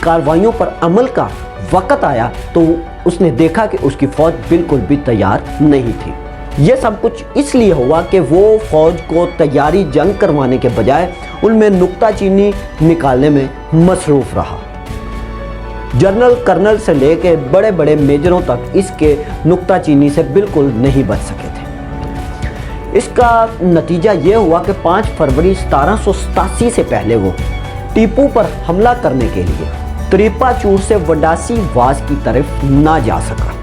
कार्रवाइयों पर अमल का वक्त आया तो उसने देखा कि उसकी फौज बिल्कुल भी तैयार नहीं थी। ये सब कुछ इसलिए हुआ कि वो फौज को तैयारी जंग करवाने के बजाय उनमें नुक्ताचीनी निकालने में मसरूफ रहा। जनरल कर्नल से लेकर बड़े बड़े मेजरों तक इसके नुक्ताचीनी से बिल्कुल नहीं बच सके थे। इसका नतीजा ये हुआ कि 5 फरवरी 1787 से पहले वो टीपू पर हमला करने के लिए त्रिपाचूर से वडासी वास की तरफ ना जा सका।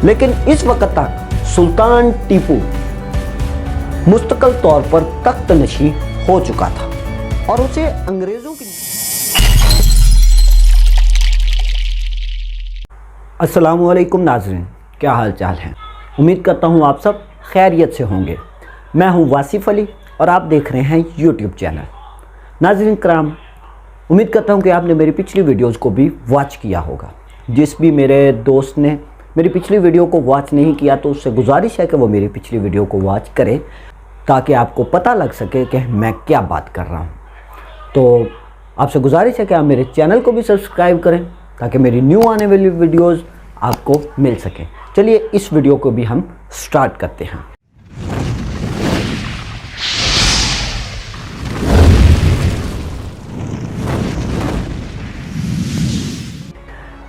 लेकिन इस वक्त तक सुल्तान टीपू मुस्तकिल तौर पर तख्त नशी हो चुका था और उसे अंग्रेजों की अस्सलाम वालेकुम नाज़रीन, क्या हाल चाल है। उम्मीद करता हूँ आप सब खैरियत से होंगे। मैं हूँ वासिफ अली और आप देख रहे हैं यूट्यूब चैनल। नाज़रीन कराम, उम्मीद करता हूँ कि आपने मेरी पिछली वीडियोस को भी वॉच किया होगा। जिस भी मेरे दोस्त ने मेरी पिछली वीडियो को वॉच नहीं किया तो उससे गुजारिश है कि वो मेरी पिछली वीडियो को वॉच करे ताकि आपको पता लग सके कि मैं क्या बात कर रहा हूँ। तो आपसे गुजारिश है कि आप मेरे चैनल को भी सब्सक्राइब करें ताकि मेरी न्यू आने वाली वीडियोस आपको मिल सके। चलिए इस वीडियो को भी हम स्टार्ट करते हैं।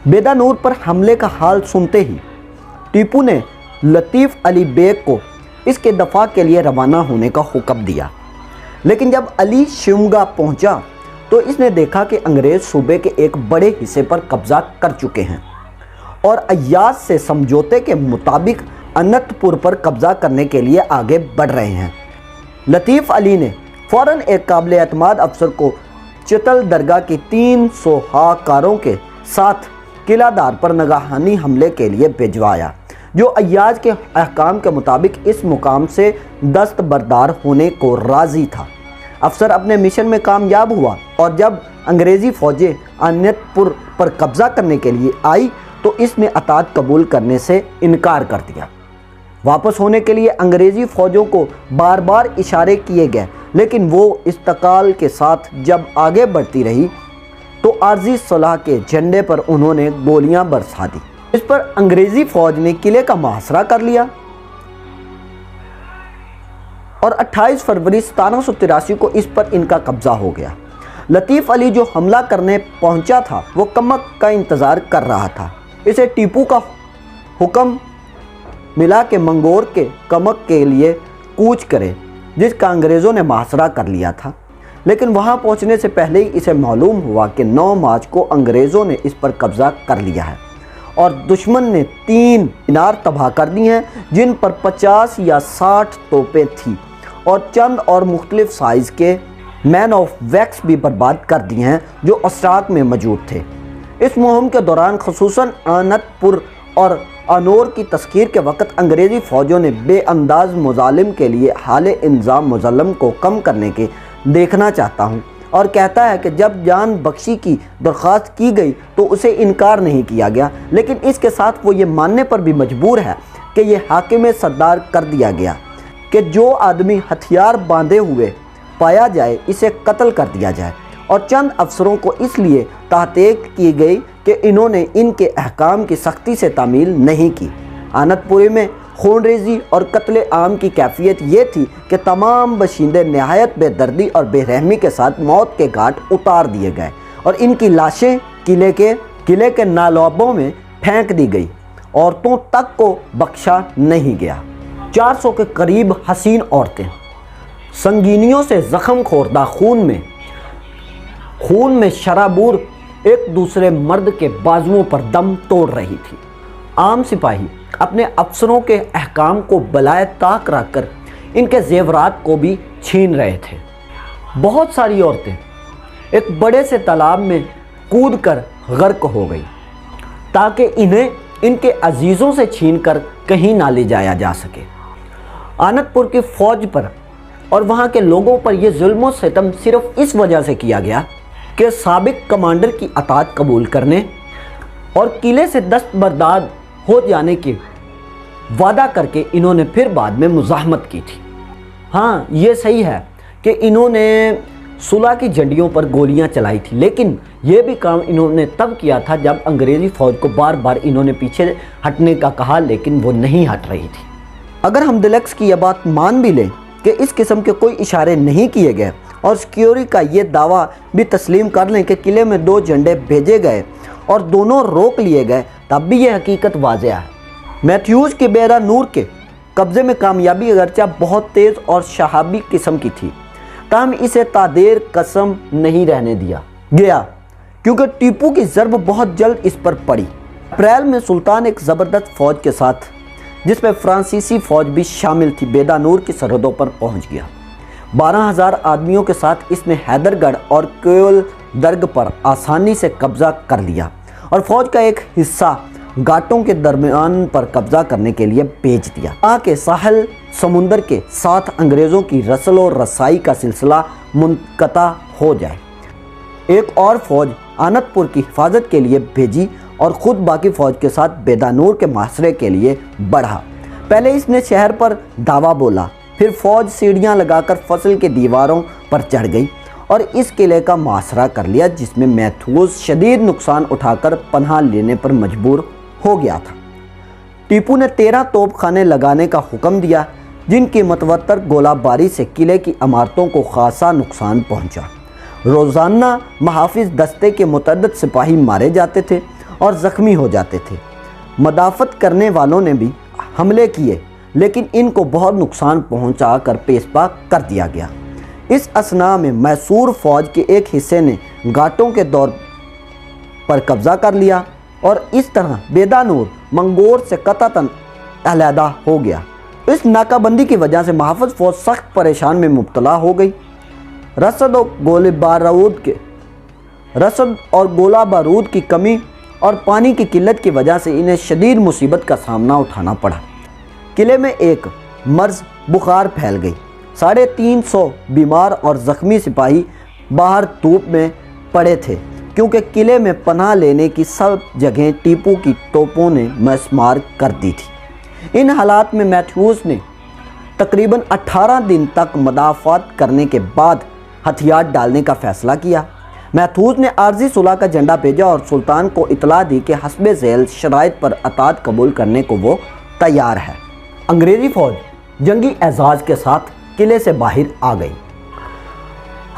बेदानूर पर हमले का हाल सुनते ही टीपू ने लतीफ़ अली बेग को इसके दफा के लिए रवाना होने का हुक्म दिया। लेकिन जब अली शिमगा पहुंचा तो इसने देखा कि अंग्रेज़ सूबे के एक बड़े हिस्से पर कब्ज़ा कर चुके हैं और अय्याज से समझौते के मुताबिक अनंतपुर पर कब्ज़ा करने के लिए आगे बढ़ रहे हैं। लतीफ़ अली ने फ़ौरन एक काबिल एतमाद अफसर को चितल दरगाह की 300 हाकारों के साथ किलादार पर नगाहानी हमले के लिए भिजवाया, जो अय्याज के अहकाम के मुताबिक इस मुकाम से दस्तबरदार होने को राज़ी था। अफसर अपने मिशन में कामयाब हुआ और जब अंग्रेज़ी फ़ौजें अनंतपुर पर कब्ज़ा करने के लिए आई तो इसने अतात कबूल करने से इनकार कर दिया। वापस होने के लिए अंग्रेज़ी फ़ौजों को बार बार इशारे किए गए, लेकिन वो इस्तकाल के साथ जब आगे बढ़ती रही तो आर्जी सलाह के झंडे पर उन्होंने गोलियां बरसा दी। इस पर अंग्रेज़ी फ़ौज ने किले का मुहासरा कर लिया और 28 फरवरी 1783 को इस पर इनका कब्ज़ा हो गया। लतीफ़ अली जो हमला करने पहुंचा था वो कमक का इंतज़ार कर रहा था। इसे टीपू का हुक्म मिला कि मंगोर के कमक के लिए कूच करे, जिसका अंग्रेज़ों ने मुहासरा कर लिया था। लेकिन वहां पहुंचने से पहले ही इसे मालूम हुआ कि 9 मार्च को अंग्रेज़ों ने इस पर कब्ज़ा कर लिया है और दुश्मन ने 3 मीनार तबाह कर दी हैं, जिन पर 50 या 60 तोपें थीं और चंद और मुख्तलिफ साइज़ के मैन ऑफ वैक्स भी बर्बाद कर दिए हैं जो अस्टाक में मौजूद थे। इस मुहिम के दौरान खसूसन अनंतपुर और अनोर की तस्खीर के वक़्त अंग्रेज़ी फ़ौजों ने बेअंदाज मुजालिम के लिए हाल इंज़ाम मुज़ल्लम को कम करने के देखना चाहता हूँ और कहता है कि जब जान बख्शी की दरख्वास्त की गई तो उसे इनकार नहीं किया गया, लेकिन इसके साथ वो ये मानने पर भी मजबूर है कि ये हाकिम सरदार कर दिया गया कि जो आदमी हथियार बांधे हुए पाया जाए इसे कत्ल कर दिया जाए। और चंद अफसरों को इसलिए तहक़ीक़ की गई कि इन्होंने इनके अहकाम की सख्ती से तामील नहीं की। अनंतपुरी में खूनरेज़ी और कत्ल आम की कैफियत ये थी कि तमाम बशिंदे नहायत बेदर्दी और बेरहमी के साथ मौत के घाट उतार दिए गए और इनकी लाशें किले के नालौबों में फेंक दी गई। औरतों तक को बख्शा नहीं गया। 400 के करीब हसीन औरतें संगीनियों से ज़ख्म खोरदा खून में शराबूर एक दूसरे मर्द के बाजुओं पर दम तोड़ रही थी। आम सिपाही अपने अफसरों के अहकाम को बलाए ताक रखकर इनके जेवरात को भी छीन रहे थे। बहुत सारी औरतें एक बड़े से तालाब में कूदकर गर्क हो गई ताकि इन्हें इनके अजीज़ों से छीनकर कहीं ना ले जाया जा सके। अनंतपुर की फ़ौज पर और वहाँ के लोगों पर यह जुल्म और सितम सिर्फ इस वजह से किया गया कि साबिक कमांडर की अताअत कबूल करने और किले से दस्तबरदार हो जाने की वादा करके इन्होंने फिर बाद में मुज़ाहमत की थी। हाँ, ये सही है कि इन्होंने सुलह की झंडियों पर गोलियां चलाई थी, लेकिन ये भी काम इन्होंने तब किया था जब अंग्रेज़ी फ़ौज को बार बार इन्होंने पीछे हटने का कहा, लेकिन वो नहीं हट रही थी। अगर हम दिलक्स की यह बात मान भी लें कि इस किस्म के कोई इशारे नहीं किए गए और सिक्योरिटी का ये दावा भी तस्लीम कर लें कि किले में 2 झंडे भेजे गए और दोनों रोक लिए गए, तब भी ये हकीकत वाज़ेह है। मैथ्यूज़ की बेदा नूर के कब्ज़े में कामयाबी अगरचा बहुत तेज़ और शहाबी किस्म की थी, ताहम इसे तादेर कसम नहीं रहने दिया गया, क्योंकि टीपू की ज़रब बहुत जल्द इस पर पड़ी। अप्रैल में सुल्तान एक ज़बरदस्त फ़ौज के साथ, जिसमें फ्रांसीसी फ़ौज भी शामिल थी, बेदानूर की सरहदों पर पहुंच गया। 12,000 आदमियों के साथ इसने हैदरगढ़ और कोयल दर्ग पर आसानी से कब्ज़ा कर लिया और फ़ौज का एक हिस्सा घाटों के दरमियान पर कब्ज़ा करने के लिए भेज दिया, ताकि साहिल समुंदर के साथ अंग्रेज़ों की रसल और रसाई का सिलसिला मुनक़ता हो जाए। एक और फ़ौज आनतपुर की हिफाजत के लिए भेजी और ख़ुद बाकी फ़ौज के साथ बेदानूर के मुहासरे के लिए बढ़ा। पहले इसने शहर पर दावा बोला, फिर फ़ौज सीढ़ियाँ लगाकर फसल के दीवारों पर चढ़ गई और इस किले का मुहासरा कर लिया, जिसमें मैथ्यूज़ शदीद नुकसान उठाकर पनाह लेने पर मजबूर हो गया था। टीपू ने 13 तोपखाने लगाने का हुक्म दिया, जिनकी मतवत्तर गोलाबारी से किले की इमारतों को खासा नुकसान पहुंचा। रोज़ाना महाफिज दस्ते के मुतअद्दिद सिपाही मारे जाते थे और ज़ख्मी हो जाते थे। मदाफ़त करने वालों ने भी हमले किए, लेकिन इनको बहुत नुकसान पहुंचा कर पेशपा कर दिया गया। इस असना में मैसूर फ़ौज के एक हिस्से ने घाटों के दौर पर कब्ज़ा कर लिया और इस तरह बेदानूर मंगोर से कततन अलहदा हो गया। इस नाकाबंदी की वजह से महाफिज फ़ौज सख्त परेशान में मुब्तला हो गई। रसद और गोला बारूद की कमी और पानी की किल्लत की वजह से इन्हें शदीद मुसीबत का सामना उठाना पड़ा। किले में एक मर्ज बुखार फैल गई। 350 बीमार और ज़ख्मी सिपाही बाहर धूप में पड़े थे, क्योंकि किले में पनाह लेने की सब जगह टीपू की तोपों ने मसमार कर दी थी। इन हालात में मैथ्यूज़ ने तकरीबन 18 दिन तक मदाफ़ात करने के बाद हथियार डालने का फ़ैसला किया। मैथ्यूज़ ने आर्जी सुलह का झंडा भेजा और सुल्तान को इतला दी कि हस्बे ज़ैल शराइत पर अतात कबूल करने को वो तैयार है। अंग्रेज़ी फ़ौज जंगी एजाज़ के साथ किले से बाहर आ गई।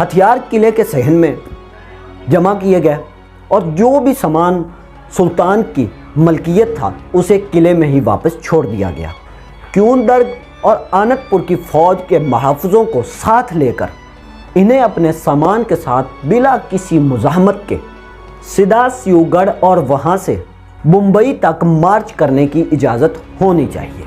हथियार किले के सहन में जमा किए गए और जो भी सामान सुल्तान की मलकियत था उसे किले में ही वापस छोड़ दिया गया। क्यूनदर्ग और आनतपुर की फ़ौज के महाफिजों को साथ लेकर इन्हें अपने सामान के साथ बिला किसी मुज़ाहमत के सिदास्यूगढ़ और वहाँ से मुंबई तक मार्च करने की इजाज़त होनी चाहिए।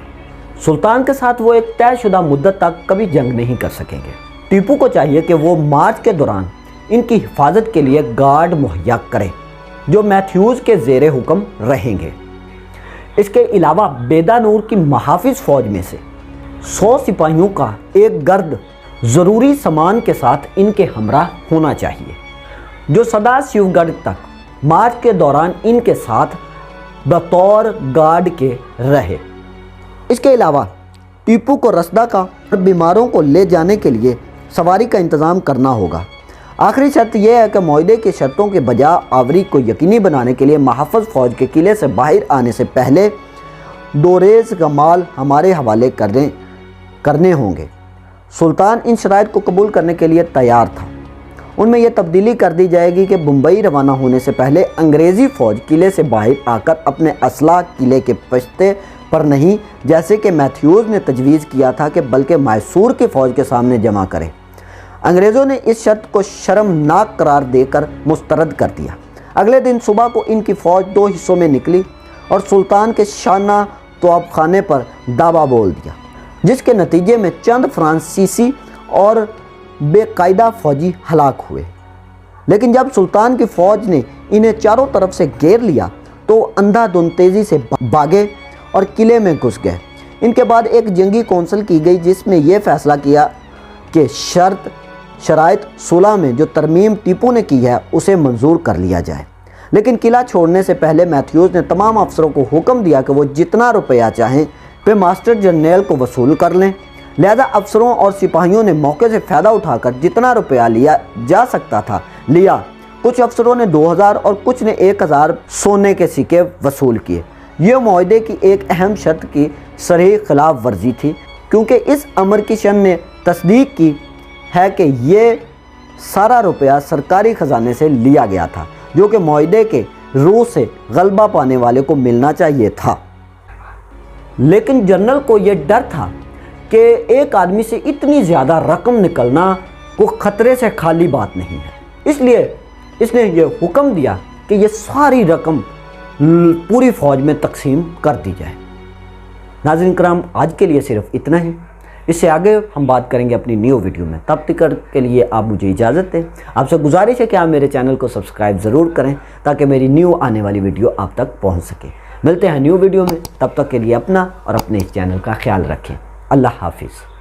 सुल्तान के साथ वो एक तयशुदा मुद्दत तक कभी जंग नहीं कर सकेंगे। टीपू को चाहिए कि वो मार्च के दौरान इनकी हिफाजत के लिए गार्ड मुहैया करें, जो मैथ्यूज़ के ज़ेरे हुक्म रहेंगे। इसके अलावा बेदानूर की महाफिज फ़ौज में से 100 सिपाहियों का एक गर्द ज़रूरी सामान के साथ इनके हमरा होना चाहिए, जो सदाशिवगढ़ तक मार्च के दौरान इनके साथ बतौर गार्ड के रहे। इसके अलावा टीपू को रसदा का और बीमारों को ले जाने के लिए सवारी का इंतज़ाम करना होगा। आखिरी शर्त यह है कि मुआहदे की शर्तों के बजाय आवरी को यकीनी बनाने के लिए महाफिज फ़ौज के किले से बाहर आने से पहले दोरेज़ का माल हमारे हवाले करने होंगे। सुल्तान इन शराइत को कबूल करने के लिए तैयार था। उनमें यह तब्दीली कर दी जाएगी कि मुंबई रवाना होने से पहले अंग्रेज़ी फ़ौज किले से बाहर आकर अपने असला किले के पश्ते पर नहीं, जैसे कि मैथ्यूज़ ने तजवीज़ किया था, कि बल्कि मैसूर की फ़ौज के सामने जमा करें। अंग्रेज़ों ने इस शर्त को शर्मनाक करार देकर मुस्तरद कर दिया। अगले दिन सुबह को इनकी फ़ौज 2 हिस्सों में निकली और सुल्तान के शाना तोपखाने पर दावा बोल दिया, जिसके नतीजे में चंद फ्रांसीसी और बेकायदा फ़ौजी हलाक हुए। लेकिन जब सुल्तान की फ़ौज ने इन्हें चारों तरफ से घेर लिया तो अंधाधुंध तेज़ी से भागे और किले में घुस गए। इनके बाद एक जंगी कौंसिल की गई, जिसमें यह फ़ैसला किया कि शराइत सुलह में जो तरमीम टीपू ने की है उसे मंजूर कर लिया जाए। लेकिन किला छोड़ने से पहले मैथ्यूज़ ने तमाम अफसरों को हुक्म दिया कि वो जितना रुपया चाहें वे मास्टर जनरल को वसूल कर लें, لہذا افسروں اور سپاہیوں نے موقع سے فائدہ اٹھا کر جتنا روپیہ لیا جا سکتا تھا لیا۔ کچھ افسروں نے 2000 اور کچھ نے 1000 سونے کے سکے وصول کیے۔ یہ معاہدے کی ایک اہم شرط کی صریح خلاف ورزی تھی، کیونکہ اس امر کی شن نے تصدیق کی ہے کہ یہ سارا روپیہ سرکاری خزانے سے لیا گیا تھا، جو کہ معاہدے کے روح سے غلبہ پانے والے کو ملنا چاہیے تھا۔ لیکن جنرل کو یہ ڈر تھا کہ ایک آدمی سے اتنی زیادہ رقم نکلنا کوئی خطرے سے خالی بات نہیں ہے، اس لیے اس نے یہ حکم دیا کہ یہ ساری رقم پوری فوج میں تقسیم کر دی جائے۔ ناظرین کرام، آج کے لیے صرف اتنا ہی، اس سے آگے ہم بات کریں گے اپنی نیو ویڈیو میں۔ تب تک کے لیے آپ مجھے اجازت دیں۔ آپ سے گزارش ہے کہ آپ میرے چینل کو سبسکرائب ضرور کریں تاکہ میری نیو آنے والی ویڈیو آپ تک پہنچ سکے۔ ملتے ہیں نیو ویڈیو میں، تب تک کے لیے اپنا اور اپنے اس چینل کا خیال رکھیں۔ اللہ حافظ۔